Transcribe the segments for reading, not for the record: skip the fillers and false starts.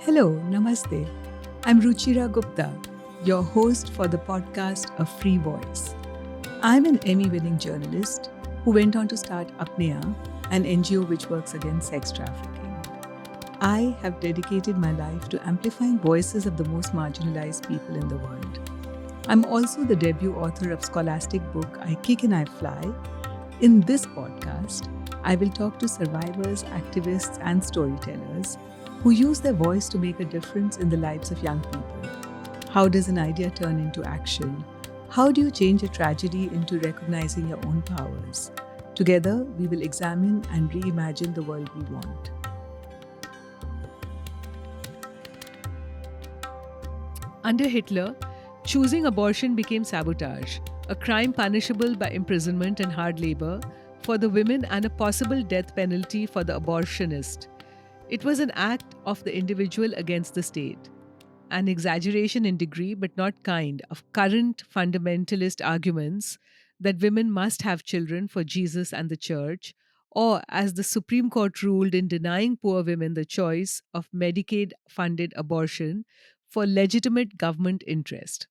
Hello, namaste. I'm Ruchira Gupta, your host for the podcast A Free Voice. I'm an Emmy winning journalist who went on to start Apneya, an NGO which works against sex trafficking. I have dedicated my life to amplifying voices of the most marginalized people in the world. I'm also the debut author of scholastic book I Kick and I Fly. In this podcast, I will talk to survivors, activists, and storytellers who use their voice to make a difference in the lives of young people. How does an idea turn into action? How do you change a tragedy into recognizing your own powers? Together, we will examine and reimagine the world we want. Under Hitler, choosing abortion became sabotage, a crime punishable by imprisonment and hard labor for the women and a possible death penalty for the abortionist. It was an act of the individual against the state, an exaggeration in degree but not kind of current fundamentalist arguments that women must have children for Jesus and the church, or as the Supreme Court ruled in denying poor women the choice of Medicaid funded abortion for legitimate government interest.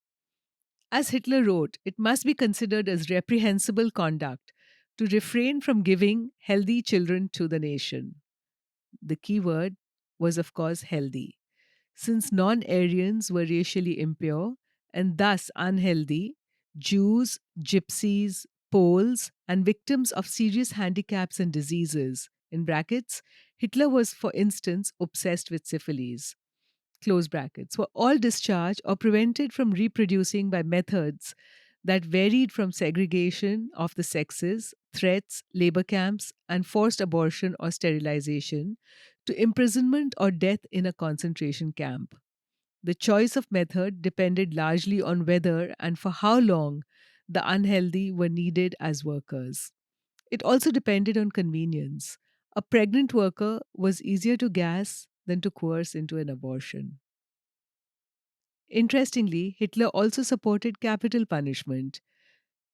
As Hitler wrote, it must be considered as reprehensible conduct to refrain from giving healthy children to the nation. The key word was, of course, healthy, since non Aryans were racially impure and thus unhealthy. Jews, gypsies, Poles, and victims of serious handicaps and diseases, in brackets, Hitler was, for instance, obsessed with syphilis, close brackets, were all discharged or prevented from reproducing by methods that varied from segregation of the sexes, threats, labor camps, and forced abortion or sterilization to imprisonment or death in a concentration camp. The choice of method depended largely on whether and for how long the unhealthy were needed as workers. It also depended on convenience. A pregnant worker was easier to gas than to coerce into an abortion. Interestingly, Hitler also supported capital punishment,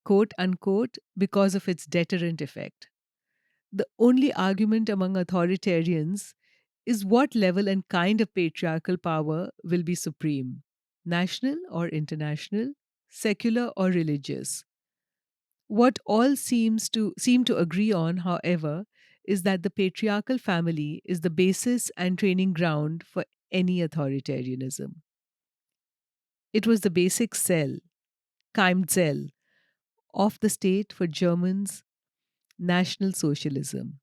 quote unquote, because of its deterrent effect. The only argument among authoritarians is what level and kind of patriarchal power will be supreme: national or international, secular or religious. What all seem to agree on, however, is that the patriarchal family is the basis and training ground for any authoritarianism. It was the basic cell, Keimzell, of the state for Germans' National Socialism.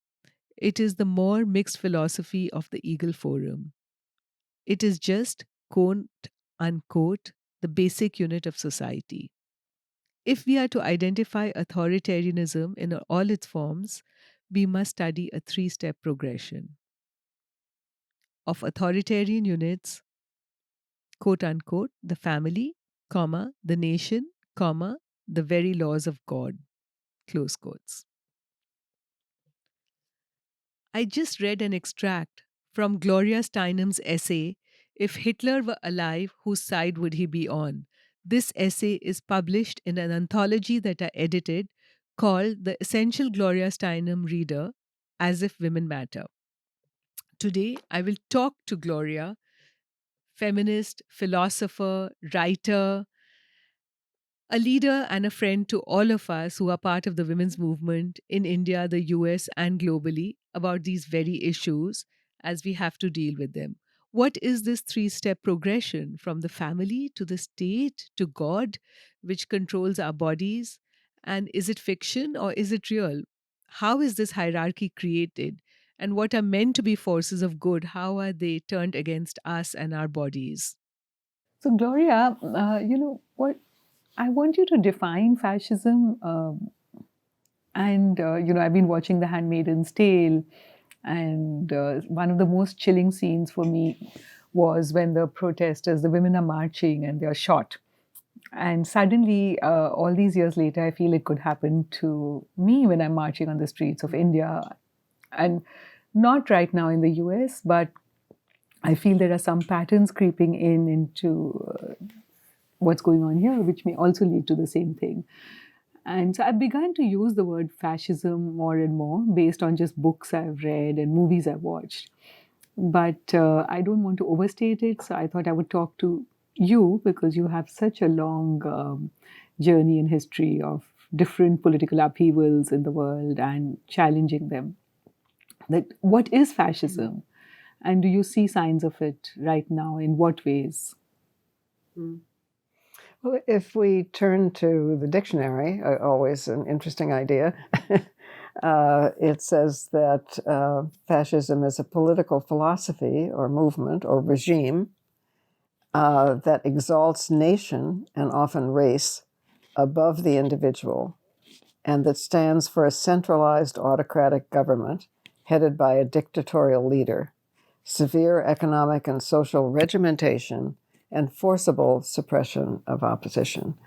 It is the more mixed philosophy of the Eagle Forum. It is just, quote unquote, the basic unit of society. If we are to identify authoritarianism in all its forms, we must study a three-step progression of authoritarian units, quote unquote, the family, comma, the nation, comma, the very laws of God, close quotes. I just read an extract from Gloria Steinem's essay, If Hitler Were Alive, Whose Side Would He Be On? This essay is published in an anthology that I edited called The Essential Gloria Steinem Reader, As If Women Matter. Today, I will talk to Gloria, feminist, philosopher, writer, a leader and a friend to all of us who are part of the women's movement in India, the US, and globally about these very issues as we have to deal with them. What is this three-step progression from the family to the state to God, which controls our bodies? And is it fiction or is it real? How is this hierarchy created? And what are meant to be forces of good? How are they turned against us and our bodies? So, Gloria, what I want you to define fascism. I've been watching The Handmaid's Tale, and one of the most chilling scenes for me was when the protesters, the women are marching and they are shot. And suddenly, all these years later, I feel it could happen to me when I'm marching on the streets of India. And not right now in the US, but I feel there are some patterns creeping into what's going on here, which may also lead to the same thing. And so I've begun to use the word fascism more and more based on just books I've read and movies I've watched. but I don't want to overstate it. So I thought I would talk to you because you have such a long journey in history of different political upheavals in the world and challenging them. That what is fascism, and do you see signs of it right now? In what ways? Well, if we turn to the dictionary, always an interesting idea, it says that fascism is a political philosophy or movement or regime that exalts nation and often race above the individual, and that stands for a centralized autocratic government headed by a dictatorial leader, severe economic and social regimentation, and forcible suppression of opposition.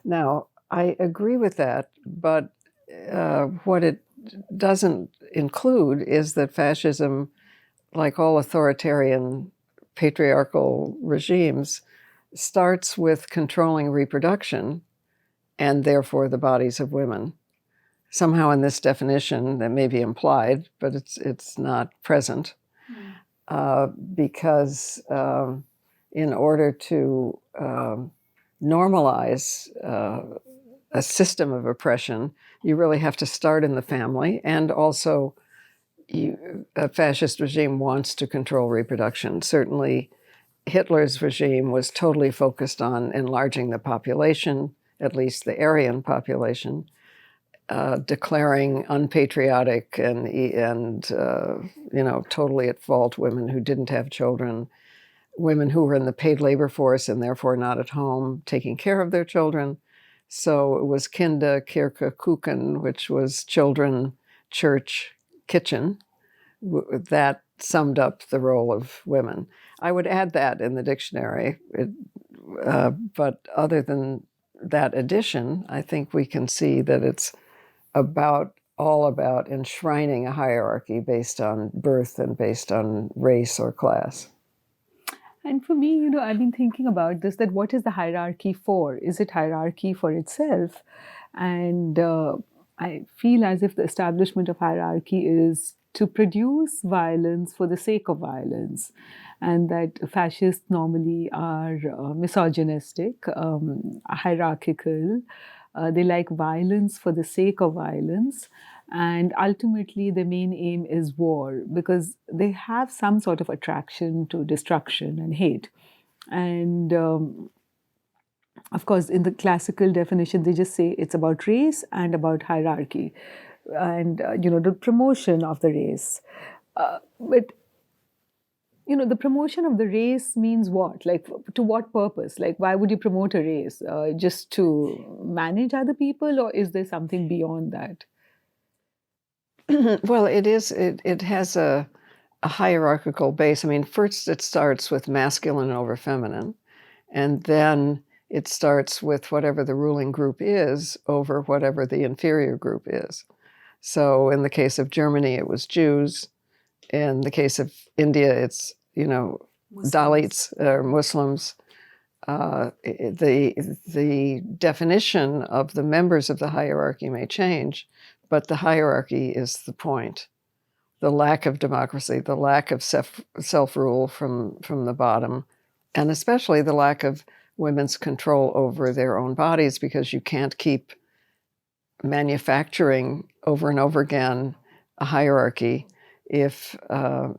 Now, I agree with that, but what it doesn't include is that fascism, like all authoritarian patriarchal regimes, starts with controlling reproduction and therefore the bodies of women. Somehow in this definition that may be implied, but it's not present, because in order to normalize a system of oppression, you really have to start in the family, and also a fascist regime wants to control reproduction. Certainly, Hitler's regime was totally focused on enlarging the population, at least the Aryan population, declaring unpatriotic and totally at fault women who didn't have children, women who were in the paid labor force and therefore not at home taking care of their children. So it was Kinder, Kirche, Kuchen, which was children, church, kitchen. That summed up the role of women. I would add that in the dictionary. But other than that addition, I think we can see that it's all about enshrining a hierarchy based on birth and based on race or class. And for me, I've been thinking about this, that what is the hierarchy for? Is it hierarchy for itself? And I feel as if the establishment of hierarchy is to produce violence for the sake of violence, and that fascists normally are misogynistic, hierarchical. They like violence for the sake of violence. And ultimately, the main aim is war because they have some sort of attraction to destruction and hate. And of course, in the classical definition, they just say it's about race and about hierarchy and, the promotion of the race. But the promotion of the race means what? Like, to what purpose? Like, why would you promote a race? Just to manage other people, or is there something beyond that? Well, it has a hierarchical base. I mean, first it starts with masculine over feminine, and then it starts with whatever the ruling group is over whatever the inferior group is. So in the case of Germany, it was Jews. In the case of India, it's, Muslims. Dalits or Muslims. The definition of the members of the hierarchy may change, but the hierarchy is the point. The lack of democracy, the lack of self-rule from the bottom, and especially the lack of women's control over their own bodies, because you can't keep manufacturing over and over again a hierarchy if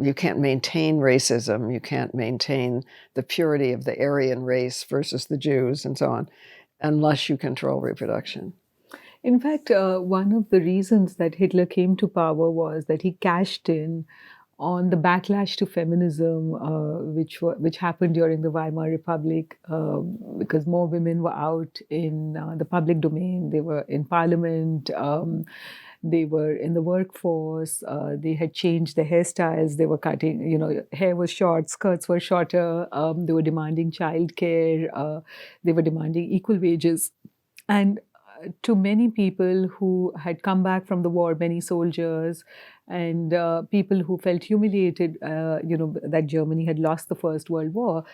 you can't maintain racism, you can't maintain the purity of the Aryan race versus the Jews and so on, unless you control reproduction. In fact, one of the reasons that Hitler came to power was that he cashed in on the backlash to feminism, which happened during the Weimar Republic, because more women were out in the public domain. They were in parliament. They were in the workforce. They had changed their hairstyles. They were cutting, hair was short, skirts were shorter. They were demanding childcare. They were demanding equal wages. And to many people who had come back from the war, many soldiers and people who felt humiliated, that Germany had lost the First World War,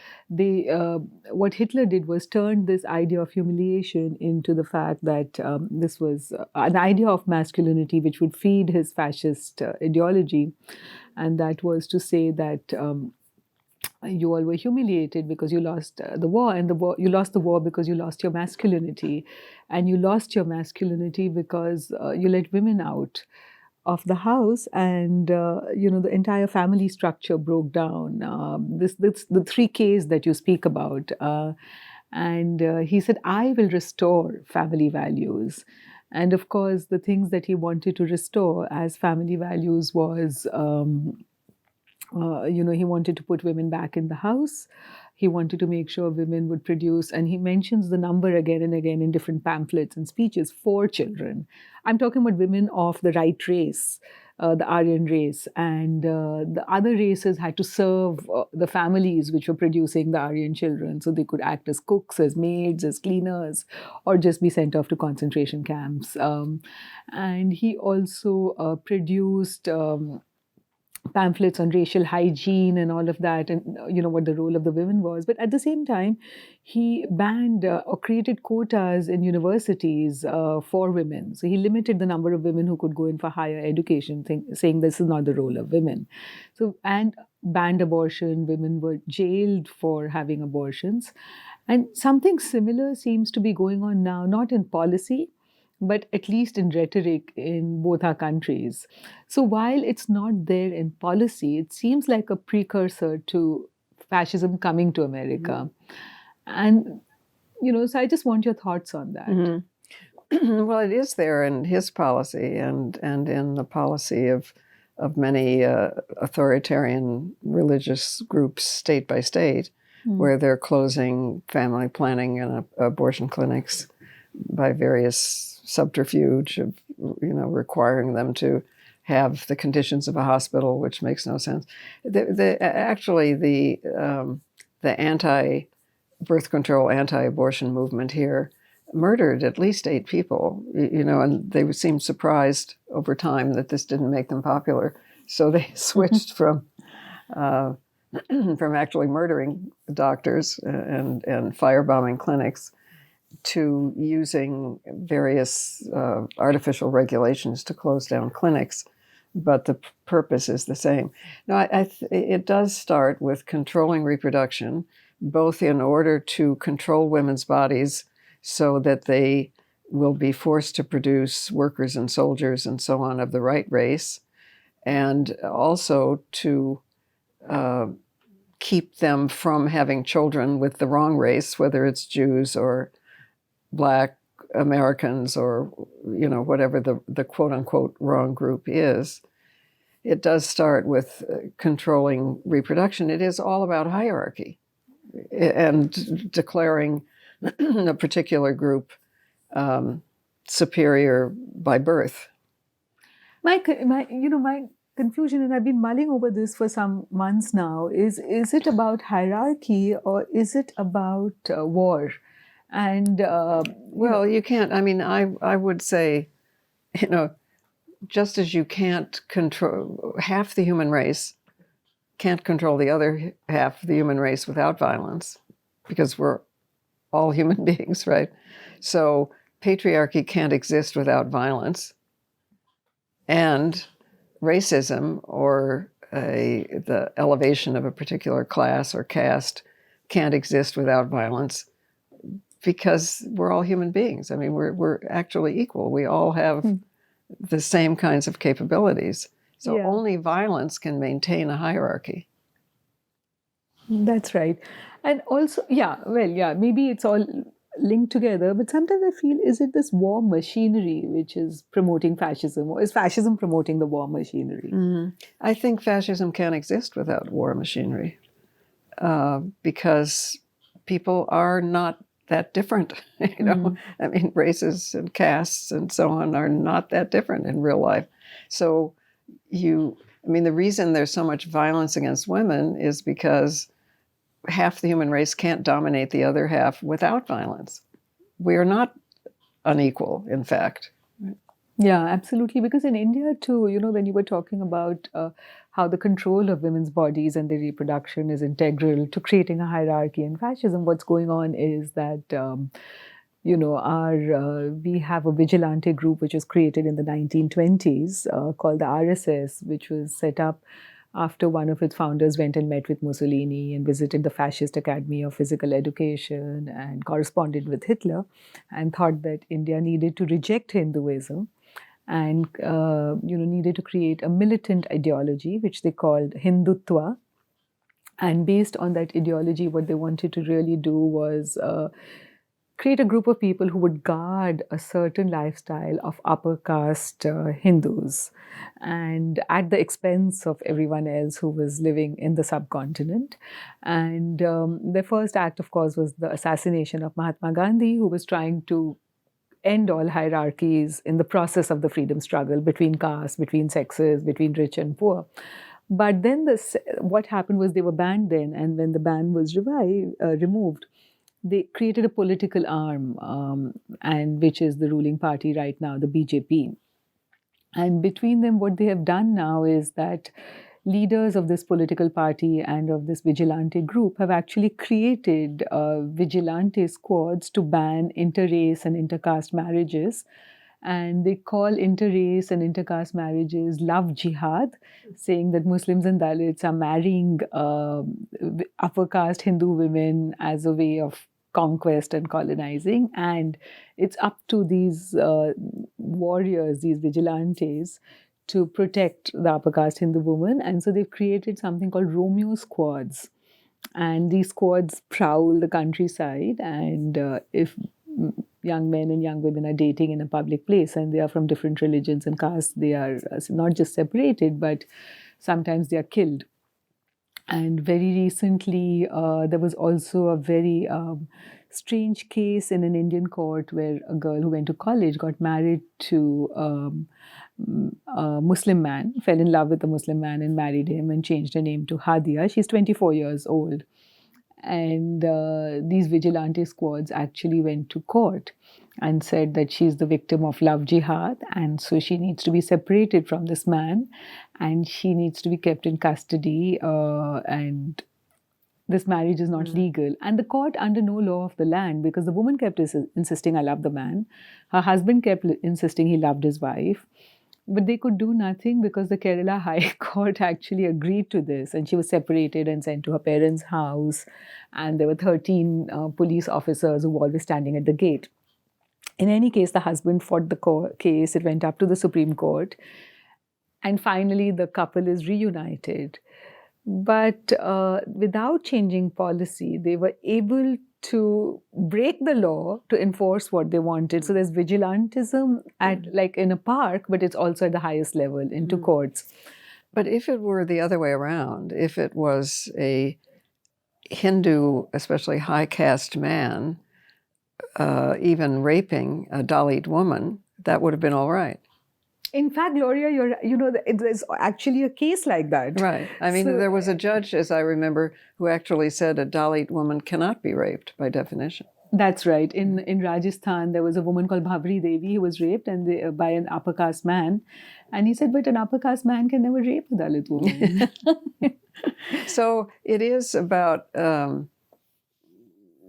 what Hitler did was turn this idea of humiliation into the fact that this was an idea of masculinity which would feed his fascist ideology, and that was to say that. You all were humiliated because you lost the war, and you lost the war because you lost your masculinity, and you lost your masculinity because you let women out of the house, and the entire family structure broke down. This the three Ks that you speak about, and he said, "I will restore family values." And of course, the things that he wanted to restore as family values was. He wanted to put women back in the house. He wanted to make sure women would produce, and he mentions the number again and again in different pamphlets and speeches, 4 children. I'm talking about women of the right race, the Aryan race, and the other races had to serve the families which were producing the Aryan children, so they could act as cooks, as maids, as cleaners, or just be sent off to concentration camps. And he also produced. Pamphlets on racial hygiene and all of that, and what the role of the women was. But at the same time, he banned or created quotas in universities for women. So he limited the number of women who could go in for higher education, saying this is not the role of women. So, and banned abortion. Women were jailed for having abortions. And something similar seems to be going on now, not in policy, but at least in rhetoric in both our countries. So while it's not there in policy, it seems like a precursor to fascism coming to America. And, so I just want your thoughts on that. Well, it is there in his policy and in the policy of many authoritarian religious groups, state by state, where they're closing family planning and abortion clinics by various subterfuge of, requiring them to have the conditions of a hospital, which makes no sense. Actually, the anti-birth control, anti-abortion movement here murdered at least 8 people, and they seemed surprised over time that this didn't make them popular. So they switched from actually murdering doctors and firebombing clinics to using various artificial regulations to close down clinics, but the purpose is the same. Now, it does start with controlling reproduction, both in order to control women's bodies so that they will be forced to produce workers and soldiers and so on of the right race, and also to keep them from having children with the wrong race, whether it's Jews or Black Americans or, whatever the quote-unquote wrong group is. It does start with controlling reproduction. It is all about hierarchy and declaring a particular group superior by birth. My confusion, and I've been mulling over this for some months now, is it about hierarchy or is it about war? And well, you can't. I mean, I would say, just as you can't control half the human race, can't control the other half of the human race without violence, because we're all human beings, right? So patriarchy can't exist without violence, and racism or the elevation of a particular class or caste can't exist without violence, because we're all human beings. I mean, we're actually equal. We all have the same kinds of capabilities. So only violence can maintain a hierarchy. That's right. And also, maybe it's all linked together, but sometimes I feel, is it this war machinery which is promoting fascism, or is fascism promoting the war machinery? I think fascism can't exist without war machinery, because people are not that different. I mean, races and castes and so on are not that different in real life. So the reason there's so much violence against women is because half the human race can't dominate the other half without violence. We are not unequal, in fact. Yeah, absolutely. Because in India too, when you were talking about how the control of women's bodies and their reproduction is integral to creating a hierarchy in fascism, what's going on is that, our we have a vigilante group which was created in the 1920s called the RSS, which was set up after one of its founders went and met with Mussolini and visited the Fascist Academy of Physical Education and corresponded with Hitler and thought that India needed to reject Hinduism and needed to create a militant ideology which they called Hindutva. And based on that ideology, what they wanted to really do was create a group of people who would guard a certain lifestyle of upper caste Hindus, and at the expense of everyone else who was living in the subcontinent. And their first act, of course, was the assassination of Mahatma Gandhi, who was trying to end all hierarchies in the process of the freedom struggle between castes, between sexes, between rich and poor. But then what happened was they were banned then, and when the ban was removed, they created a political arm, and which is the ruling party right now, the BJP. And between them, what they have done now is that leaders of this political party and of this vigilante group have actually created vigilante squads to ban interrace and intercaste marriages. And they call interrace and intercaste marriages love jihad, saying that Muslims and Dalits are marrying upper caste Hindu women as a way of conquest and colonizing. And it's up to these warriors, these vigilantes, to protect the upper caste Hindu woman. And so they've created something called Romeo squads. And these squads prowl the countryside. And if young men and young women are dating in a public place and they are from different religions and castes, they are not just separated, but sometimes they are killed. And very recently, there was also a very strange case in an Indian court where a girl who went to college got married to a Muslim man, fell in love with a Muslim man and married him and changed her name to Hadia. She's 24 years old. And these vigilante squads actually went to court and said that she's the victim of love jihad, and so she needs to be separated from this man and she needs to be kept in custody, and this marriage is not legal. And the court, under no law of the land, because the woman kept insisting, I love the man, her husband kept insisting he loved his wife, but they could do nothing because the Kerala High Court actually agreed to this, and she was separated and sent to her parents' house. And there were 13 police officers who were always standing at the gate. In any case, the husband fought the case. It went up to the Supreme Court. And finally, the couple is reunited. But without changing policy, they were able to break the law to enforce what they wanted. So there's vigilantism at like in a park, but it's also at the highest level into courts. But if it were the other way around, if it was a Hindu, especially high caste man, even raping a Dalit woman, that would have been all right. In fact, Gloria, there's actually a case like that. Right. I mean, there was a judge, as I remember, who actually said a Dalit woman cannot be raped by definition. That's right. In Rajasthan, there was a woman called Bhavri Devi who was raped by an upper caste man. And he said, but an upper caste man can never rape a Dalit woman. So it is about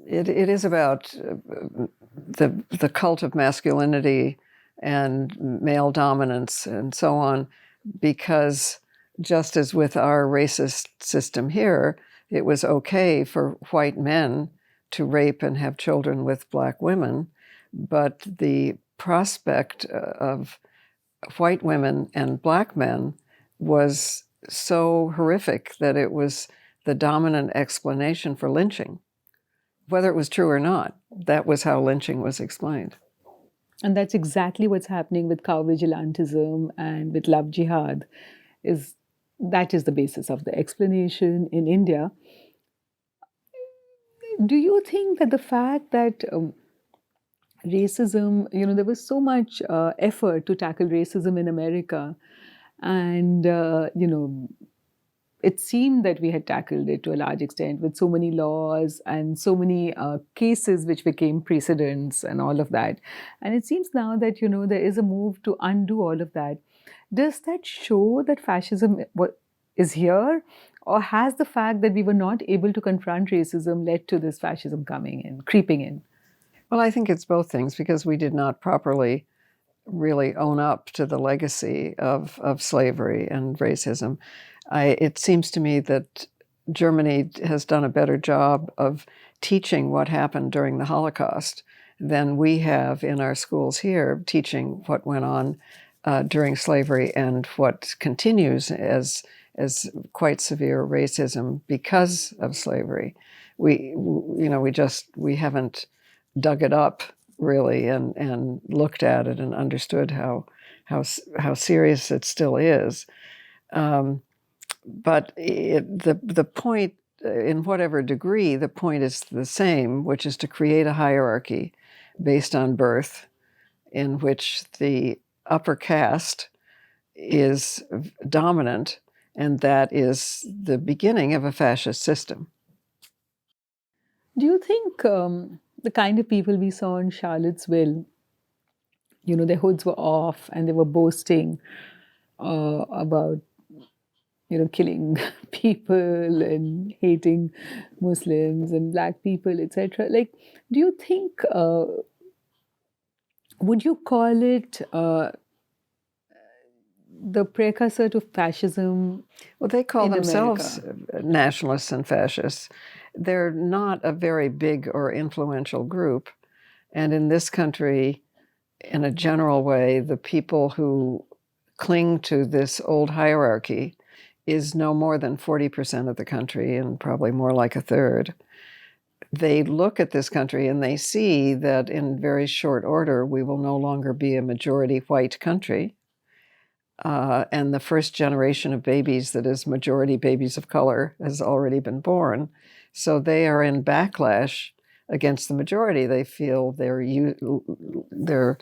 it is about the cult of masculinity and male dominance and so on, because just as with our racist system here, it was okay for white men to rape and have children with black women, but the prospect of white women and black men was so horrific that it was the dominant explanation for lynching. Whether it was true or not, that was how lynching was explained. And that's exactly what's happening with cow vigilantism and with love jihad. That is the basis of the explanation in India. Do you think that the fact that racism, there was so much effort to tackle racism in America, and it seemed that we had tackled it to a large extent with so many laws and so many cases which became precedents and all of that. And it seems now that, there is a move to undo all of that. Does that show that fascism is here? Or has the fact that we were not able to confront racism led to this fascism coming in, creeping in? Well, I think it's both things, because we did not properly really own up to the legacy of slavery and racism. It seems to me that Germany has done a better job of teaching what happened during the Holocaust than we have in our schools here, teaching what went on during slavery and what continues as quite severe racism because of slavery. We haven't dug it up really and looked at it and understood how serious it still is. But the point, in whatever degree, the point is the same, which is to create a hierarchy based on birth, in which the upper caste is dominant, and that is the beginning of a fascist system. Do you think the kind of people we saw in Charlottesville, their hoods were off and they were boasting about, killing people and hating Muslims and black people, etc. Like, do you think, would you call it the precursor to fascism? Well, they call in themselves America? Nationalists and fascists. They're not a very big or influential group. And in this country, in a general way, the people who cling to this old hierarchy is no more than 40% of the country, and probably more like a third. They look at this country and they see that in very short order, we will no longer be a majority white country. And the first generation of babies that is majority babies of color has already been born. So they are in backlash against the majority. They feel they're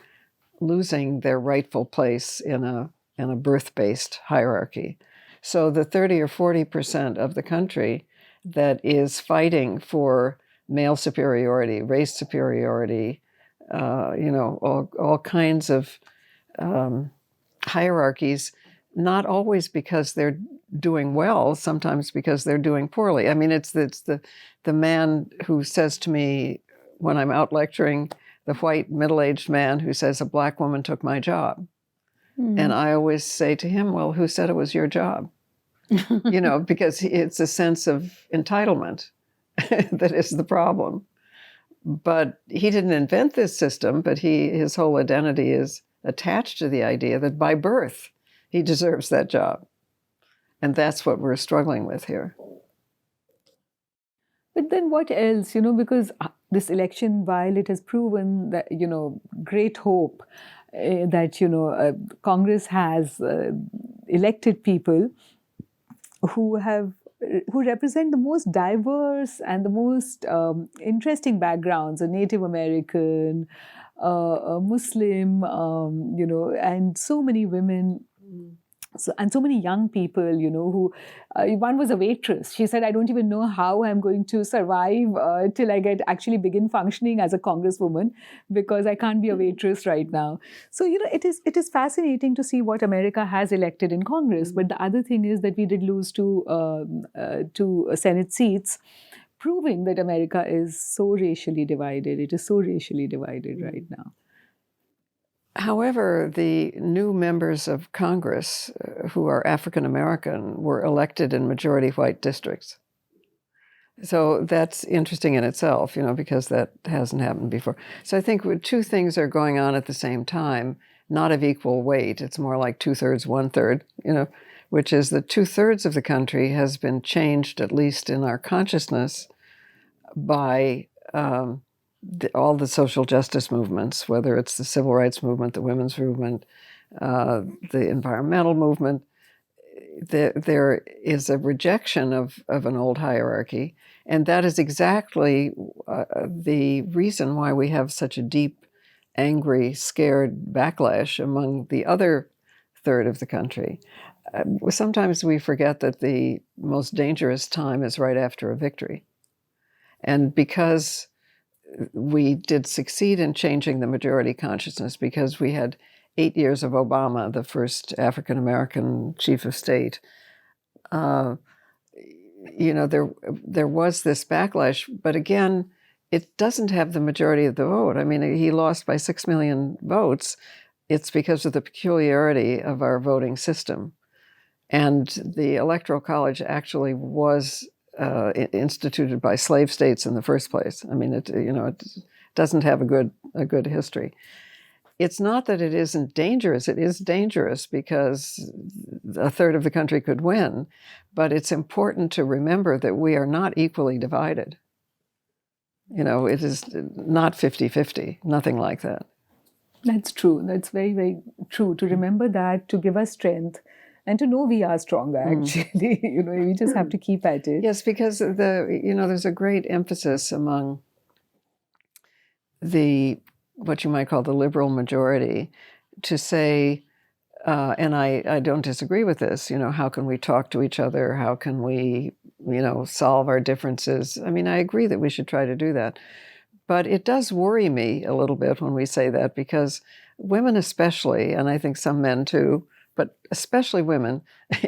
losing their rightful place in a birth-based hierarchy. So the 30 or 40% of the country that is fighting for male superiority, race superiority, all kinds of hierarchies, not always because they're doing well, sometimes because they're doing poorly. I mean, it's the man who says to me when I'm out lecturing, the white middle-aged man who says, a black woman took my job. Mm. And I always say to him, well, who said it was your job? Because it's a sense of entitlement that is the problem. But he didn't invent this system, but his whole identity is attached to the idea that by birth he deserves that job. And that's what we're struggling with here. But then what else? Because this election, while it has proven that, great hope that, Congress has elected people who represent the most diverse and the most interesting backgrounds, a Native American, a Muslim, and so many women. And so many young people, who, one was a waitress. She said, I don't even know how I'm going to survive till I actually begin functioning as a congresswoman, because I can't be a waitress right now. So, it is fascinating to see what America has elected in Congress. But the other thing is that we did lose two Senate seats, proving that America is so racially divided. It is so racially divided right now. However, the new members of Congress who are African American were elected in majority white districts. So that's interesting in itself, because that hasn't happened before. So I think two things are going on at the same time, not of equal weight. It's more like 2/3, 1/3, which is that 2/3 of the country has been changed, at least in our consciousness, by all the social justice movements, whether it's the civil rights movement, the women's movement, the environmental movement. There is a rejection of an old hierarchy, and that is exactly the reason why we have such a deep, angry, scared backlash among the other third of the country. sometimes we forget that the most dangerous time is right after a victory. And because we did succeed in changing the majority consciousness, because we had 8 years of Obama, the first African-American chief of state, there was this backlash, but again, it doesn't have the majority of the vote. I mean, he lost by 6 million votes. It's because of the peculiarity of our voting system. And the Electoral College actually was instituted by slave states in the first place. I mean, it doesn't have a good history. It's not that it isn't dangerous. It is dangerous because a third of the country could win, but it's important to remember that we are not equally divided. It is not 50-50, nothing like that. That's true. That's very, very true. To remember that, to give us strength, and to know we are stronger, actually. We just have to keep at it. Yes, because there's a great emphasis among what you might call the liberal majority to say, and I don't disagree with this, how can we talk to each other? How can we, solve our differences? I mean, I agree that we should try to do that. But it does worry me a little bit when we say that, because women especially, and I think some men too, but especially women,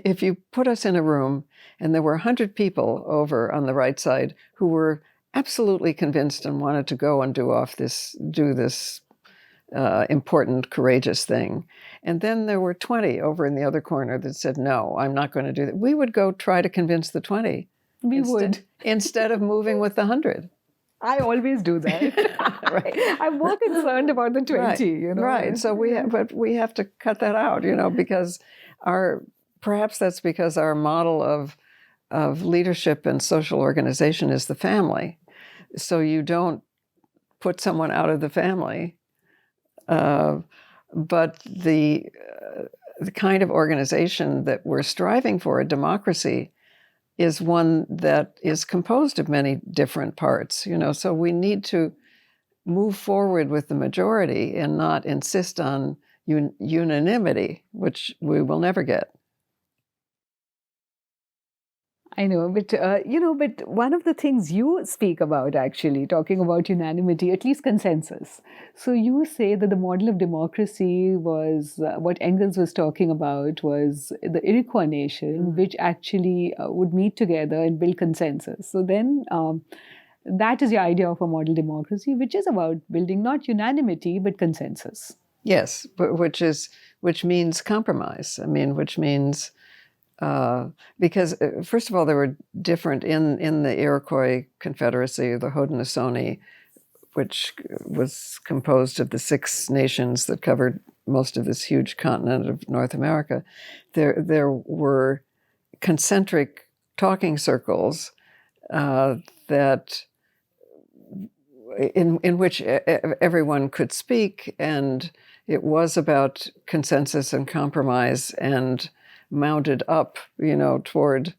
if you put us in a room and there were 100 people over on the right side who were absolutely convinced and wanted to go and do this important, courageous thing, and then there were 20 over in the other corner that said, no, I'm not going to do that, we would go try to convince the 20. We would. Instead of moving with the 100. I always do that. Right. I'm more concerned about the 20, Right. So we have to cut that out, because perhaps that's because our model of leadership and social organization is the family. So you don't put someone out of the family, but the kind of organization that we're striving for, a democracy, is one that is composed of many different parts, so we need to move forward with the majority and not insist on unanimity, which we will never get. I know, but but one of the things you speak about, actually, talking about unanimity, at least consensus. So you say that the model of democracy was what Engels was talking about was the Iroquois nation, which actually would meet together and build consensus. So then that is the idea of a model democracy, which is about building not unanimity but consensus. Yes, but which means compromise. I mean, which means. Because first of all, there were different in the Iroquois Confederacy, the Haudenosaunee, which was composed of the 6 nations that covered most of this huge continent of North America. There were concentric talking circles that in which everyone could speak, and it was about consensus and compromise and mounted up, toward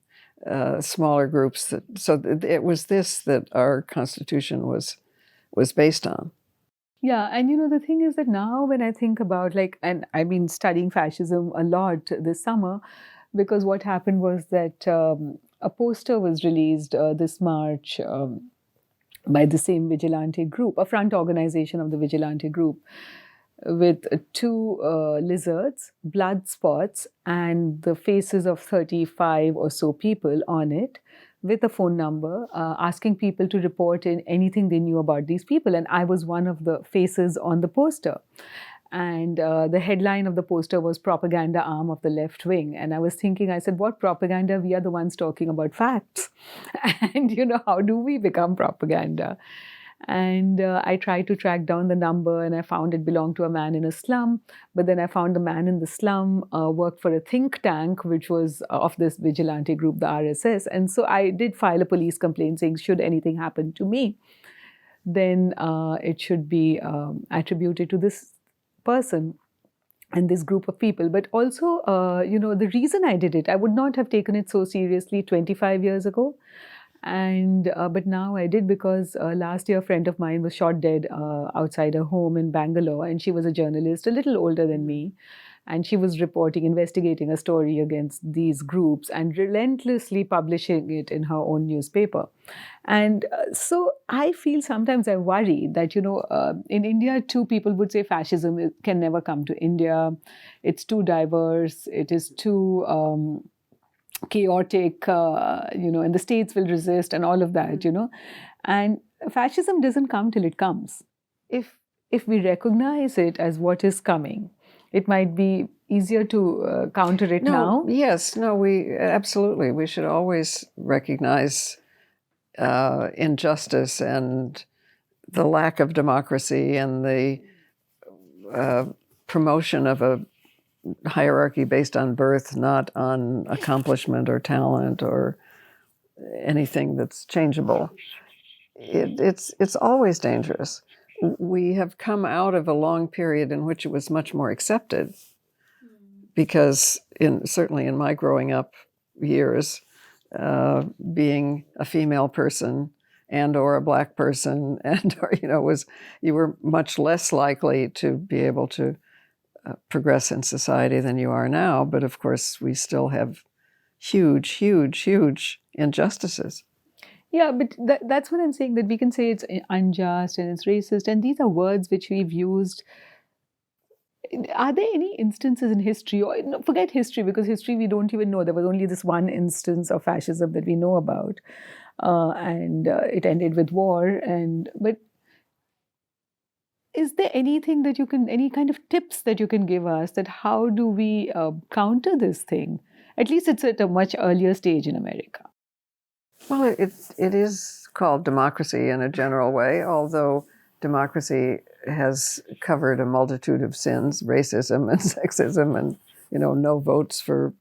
smaller groups. It was this that our Constitution was based on. Yeah, and the thing is that now when I think about and I've been studying fascism a lot this summer, because what happened was that a poster was released this March by the same vigilante group, a front organization of the vigilante group, with 2 lizards, blood spots, and the faces of 35 or so people on it, with a phone number, asking people to report in anything they knew about these people. And I was one of the faces on the poster. And the headline of the poster was "Propaganda Arm of the Left Wing." And I was thinking, I said, what propaganda? We are the ones talking about facts. And, how do we become propaganda? And I tried to track down the number, and I found it belonged to a man in a slum. But then I found the man in the slum worked for a think tank, which was of this vigilante group, the RSS. And so I did file a police complaint saying, should anything happen to me, then it should be attributed to this person and this group of people. But also, the reason I did it, I would not have taken it so seriously 25 years ago. And but now I did, because last year a friend of mine was shot dead outside her home in Bangalore, and she was a journalist, a little older than me. and she was investigating a story against these groups and relentlessly publishing it in her own newspaper. And so I feel sometimes I worry that, in India too, people would say fascism can never come to India. It's too diverse. It is too chaotic, and the states will resist and all of that, And fascism doesn't come till it comes. If we recognize it as what is coming, it might be easier to counter it now. Yes, no, we absolutely. We should always recognize injustice and the lack of democracy and the promotion of a hierarchy based on birth, not on accomplishment or talent or anything that's changeable. It's always dangerous. We have come out of a long period in which it was much more accepted, because certainly in my growing up years, being a female person and or a Black person you were much less likely to be able to progress in society than you are now. But of course, we still have huge, huge, huge injustices. Yeah, but that's what I'm saying, that we can say it's unjust and it's racist. And these are words which we've used. Are there any instances in history, or forget history, because history we don't even know. There was only this one instance of fascism that we know about. And it ended with war. But is there anything that any kind of tips that you can give us, that how do we counter this thing? At least it's at a much earlier stage in America. Well, it is called democracy in a general way, although democracy has covered a multitude of sins, racism and sexism and, no votes for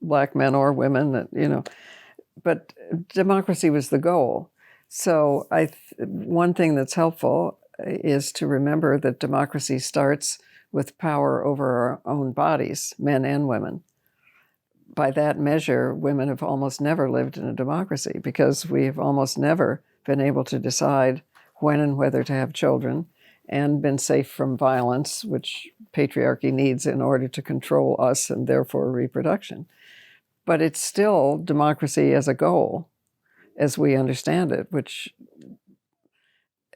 Black men or women, But democracy was the goal. So one thing that's helpful is to remember that democracy starts with power over our own bodies, men and women. By that measure, women have almost never lived in a democracy, because we have almost never been able to decide when and whether to have children and been safe from violence, which patriarchy needs in order to control us and therefore reproduction. But it's still democracy as a goal, as we understand it, which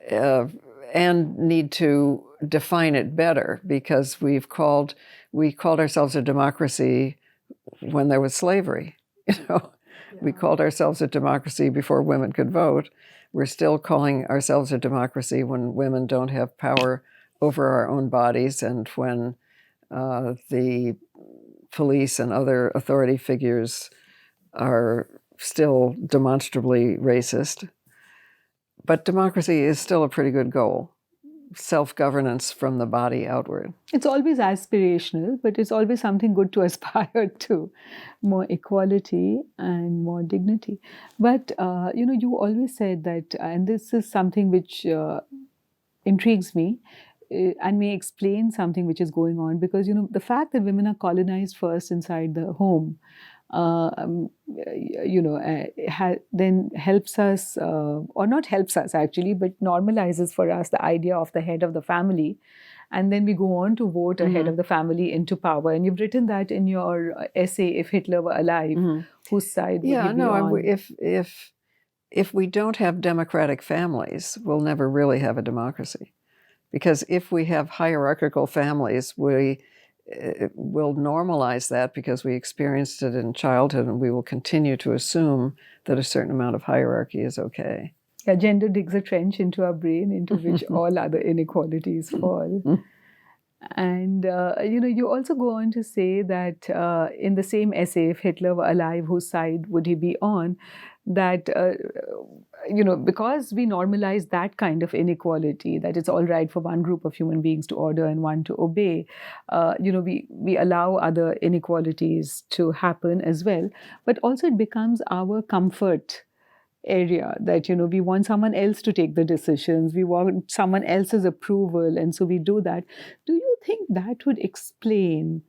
and need to define it better, because we called ourselves a democracy when there was slavery. We called ourselves a democracy before women could vote. We're still calling ourselves a democracy when women don't have power over our own bodies, and when the police and other authority figures are still demonstrably racist. But democracy is still a pretty good goal. Self-governance from the body outward. It's always aspirational, but it's always something good to aspire to. More equality and more dignity. But, you always said that, and this is something which intrigues me, and may explain something which is going on, because, the fact that women are colonized first inside the home, then helps us, or not helps us actually, but normalizes for us the idea of the head of the family. And then we go on to vote a head of the family into power. And you've written that in your essay, If Hitler Were Alive, whose side would he be on? If we don't have democratic families, we'll never really have a democracy. Because if we have hierarchical families, we will normalize that because we experienced it in childhood, and we will continue to assume that a certain amount of hierarchy is okay. Yeah, gender digs a trench into our brain into which all other inequalities fall. And, you also go on to say that in the same essay, If Hitler Were Alive, whose side would he be on? That, because we normalize that kind of inequality, that it's all right for one group of human beings to order and one to obey, we allow other inequalities to happen as well. But also it becomes our comfort area, that we want someone else to take the decisions, we want someone else's approval, and so we do that. Do you think that would explain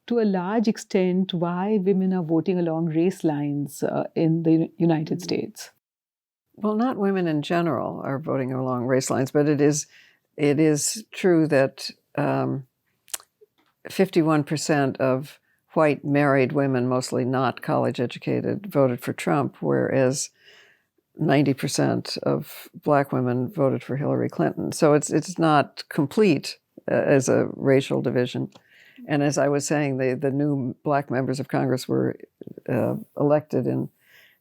to a large extent why women are voting along race lines in the United States? Well, not women in general are voting along race lines, but it is true that 51% of white married women, mostly not college educated, voted for Trump, whereas 90% of black women voted for Hillary Clinton. So it's not complete as a racial division. And as I was saying, the new black members of Congress were elected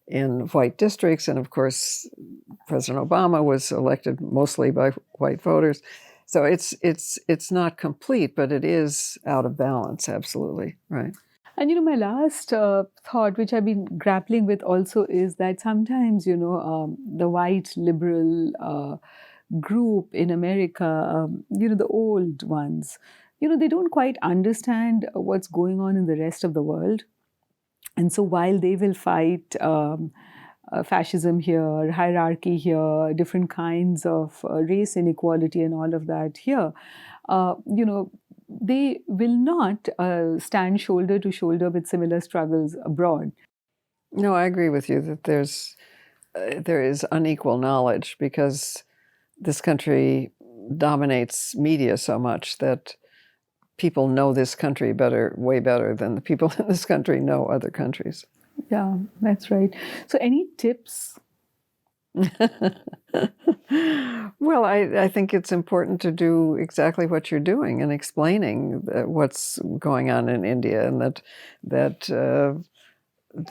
in white districts, and of course, President Obama was elected mostly by white voters. So it's not complete, but it is out of balance, absolutely, right. And my last thought, which I've been grappling with also, is that sometimes the white liberal group in America, the old ones, they don't quite understand what's going on in the rest of the world. And so while they will fight fascism here, hierarchy here, different kinds of race inequality and all of that here, they will not stand shoulder to shoulder with similar struggles abroad. No, I agree with you that there is unequal knowledge because this country dominates media so much that people know this country way better than the people in this country know other countries. Yeah, that's right. So any tips? Well, I think it's important to do exactly what you're doing and explaining what's going on in India, and that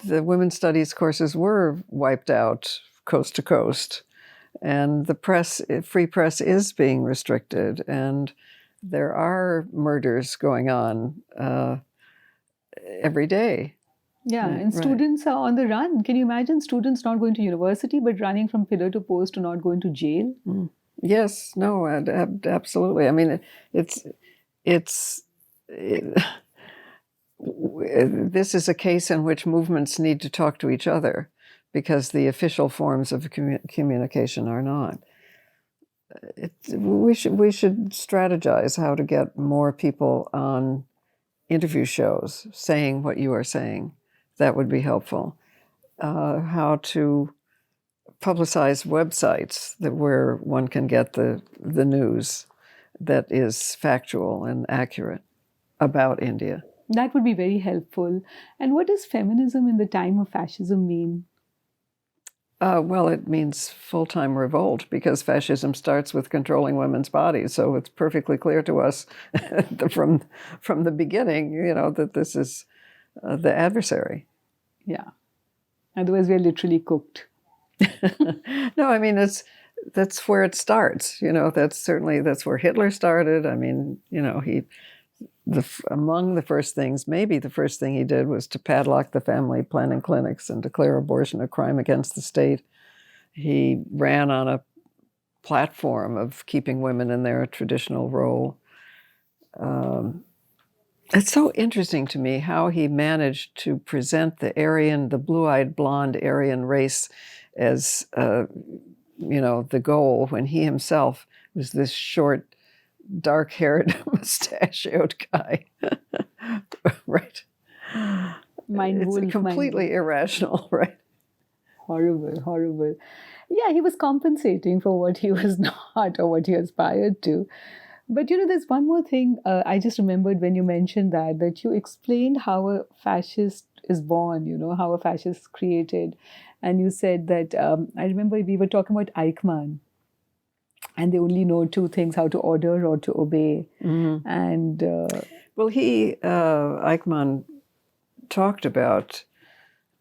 the women's studies courses were wiped out coast to coast, and the free press is being restricted, and there are murders going on every day. Yeah, and students are on the run. Can you imagine students not going to university but running from pillar to post to not going to jail? Mm. Yes, no, absolutely. I mean, this is a case in which movements need to talk to each other because the official forms of communication are not. We should strategize how to get more people on interview shows saying what you are saying. That would be helpful. How to publicize websites where one can get the news that is factual and accurate about India. That would be very helpful. And what does feminism in the time of fascism mean? Well, it means full-time revolt because fascism starts with controlling women's bodies. So it's perfectly clear to us from the beginning, that this is the adversary. Yeah. Otherwise, we are literally cooked. No, I mean, that's where it starts. That's where Hitler started. I mean, among the first things, maybe the first thing he did was to padlock the family planning clinics and declare abortion a crime against the state. He ran on a platform of keeping women in their traditional role. It's so interesting to me how he managed to present the blue-eyed blonde Aryan race as, the goal when he himself was this short, dark-haired, mustachioed guy. Right. It's completely irrational, right? Horrible. Yeah, he was compensating for what he was not or what he aspired to. But there's one more thing I just remembered when you mentioned that you explained how a fascist is born, how a fascist is created. And you said that, I remember we were talking about Eichmann, and they only know two things, how to order or to obey. Mm-hmm. And well, Eichmann talked about,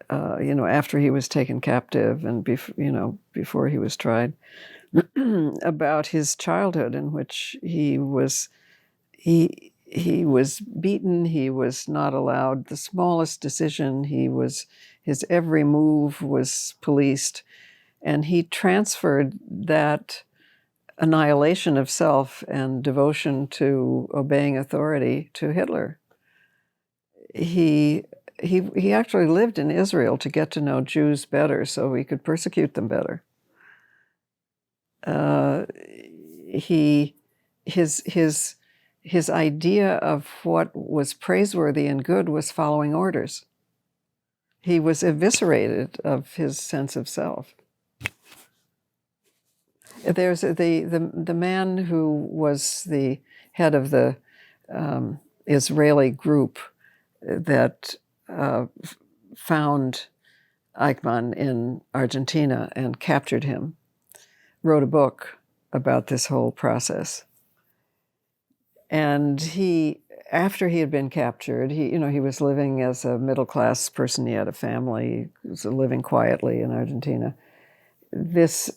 after he was taken captive and before he was tried, about his childhood in which he was beaten. He was not allowed the smallest decision. His every move was policed, and he transferred that annihilation of self and devotion to obeying authority to Hitler. He actually lived in Israel to get to know Jews better so he could persecute them better. His idea of what was praiseworthy and good was following orders. He was eviscerated of his sense of self. There's the man who was the head of the Israeli group that found Eichmann in Argentina and captured him, wrote a book about this whole process. And after he had been captured, he was living as a middle-class person. He had a family. He was living quietly in Argentina. This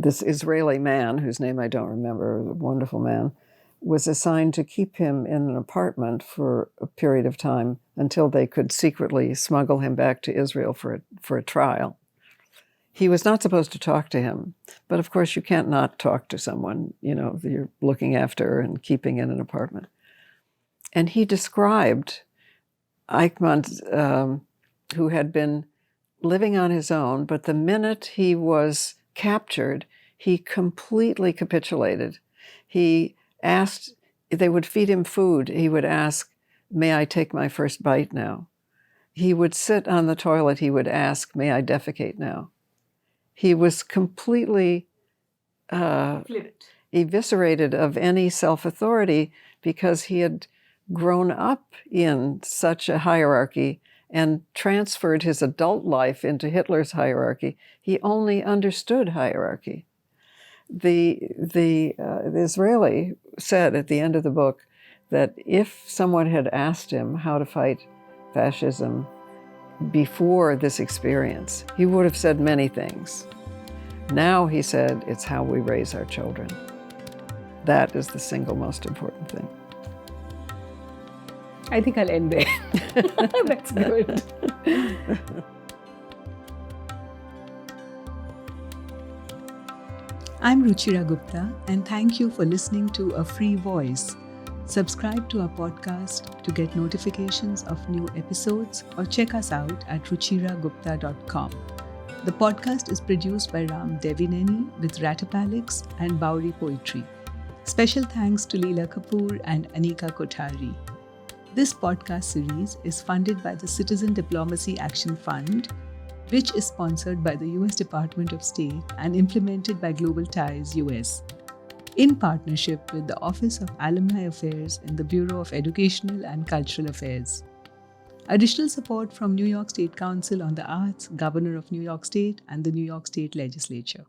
Israeli man, whose name I don't remember, a wonderful man, was assigned to keep him in an apartment for a period of time until they could secretly smuggle him back to Israel for a trial. He was not supposed to talk to him, but of course you can't not talk to someone, you're looking after and keeping in an apartment. And he described Eichmann, who had been living on his own, but the minute he was captured, he completely capitulated. He asked, they would feed him food. He would ask, "May I take my first bite now?" He would sit on the toilet. He would ask, "May I defecate now?" He was completely eviscerated of any self-authority because he had grown up in such a hierarchy and transferred his adult life into Hitler's hierarchy. He only understood hierarchy. The Israeli said at the end of the book that if someone had asked him how to fight fascism before this experience, he would have said many things. Now, he said, it's how we raise our children. That is the single most important thing. I think I'll end there. That's good. I'm Ruchira Gupta, and thank you for listening to A Free Voice. Subscribe to our podcast to get notifications of new episodes, or check us out at ruchiragupta.com. The podcast is produced by Ram Devineni with Ratapalix and Bowery Poetry. Special thanks to Leela Kapoor and Anika Kothari. This podcast series is funded by the Citizen Diplomacy Action Fund, which is sponsored by the US Department of State and implemented by Global Ties US, in partnership with the Office of Alumni Affairs in the Bureau of Educational and Cultural Affairs. Additional support from New York State Council on the Arts, Governor of New York State, and the New York State Legislature.